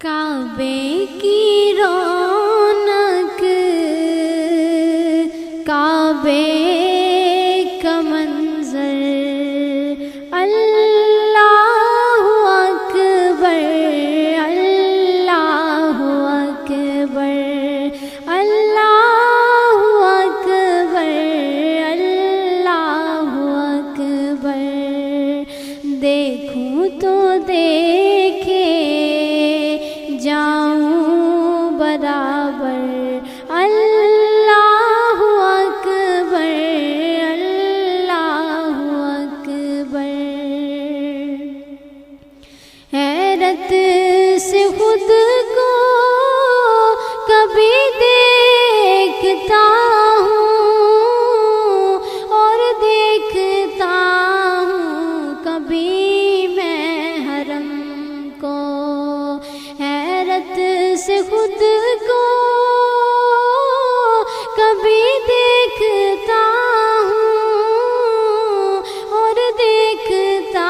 کعبے کی رونق، کعبے کا منظر، اللہ اکبر، اللہ اکبر، اللہ اکبر، اللہ اکبر۔ دیکھوں تو دیکھے جاؤں برابر، اللہ اکبر، اللہ اکبر۔ حیرت سے خود کو کبھی دیکھتا ہوں اور دیکھتا ہوں کبھی میں حرم کو، حیرت سے خود کو کبھی دیکھتا ہوں اور دیکھتا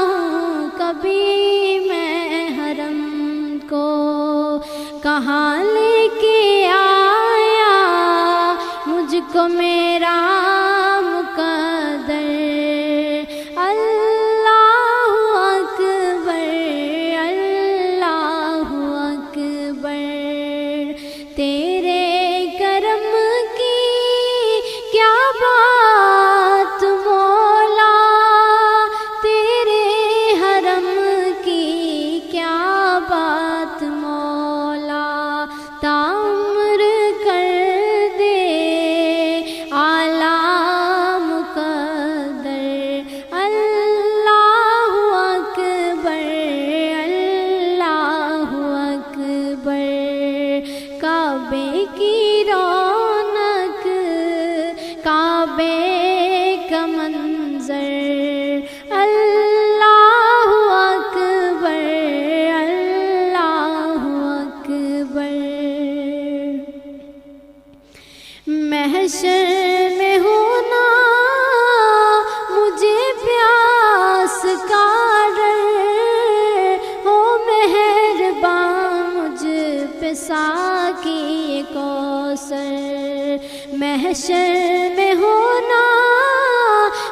ہوں کبھی میں حرم کو۔ کہاں لے کے آیا مجھ کو میرا مقدر، اللہ اکبر، اللہ اکبر۔ تیرے کرم کی کیا بات مولا، تیرے حرم کی کیا بات مولا، تعمر کر دے اعلیٰ مقدر، اللہ اکبر، اللہ اکبر۔ کعبے کی رونق، کعبے کا منظر، اللہ اکبر، اللہ اکبر۔ محشر میں ہونا مجھے پیاس کا ڈر، ہو مہرباں مجھ پہ ساقی کوثر۔ محشر میں ہونا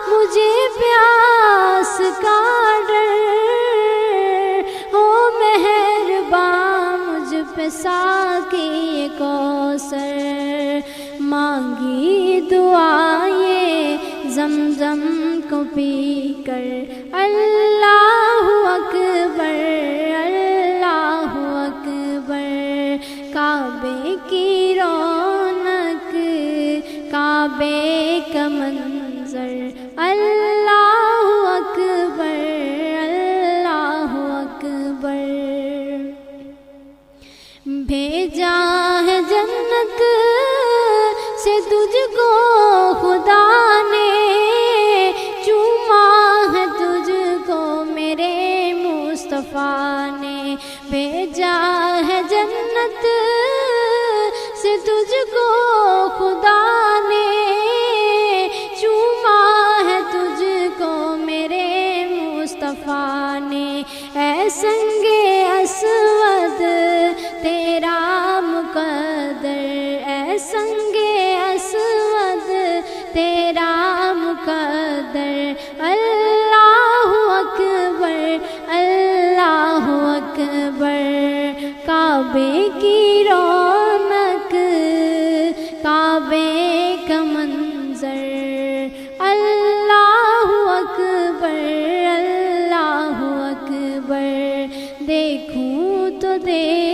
مجھے پیاس کا ڈر، ہو مہرباں مجھ پہ ساقی کوثر۔ مانگی دعائیں زمزم کو پی کر، اللہ اکبر، اللہ اکبر۔ کعبے کی رونق، کعبے کا منظر، اللہ اکبر، اللہ اکبر۔ بھیجا ہے جنت سے تجھ کو خدا نے، چوما ہے تجھ کو میرے مصطفیٰ نے۔ بھیجا ہے جنت سے تجھ کو خدا نے، چوما ہے تجھ کو میرے مصطفیٰ نے۔ اے سنگ اسود تیرا مقدر، اے سنگ اسود تیرا مقدر، اللہ اکبر، اللہ اکبر۔ کعبے کی رونق، کعبے کا منظر، اللہ اکبر، اللہ اکبر۔ دیکھوں تو دیکھ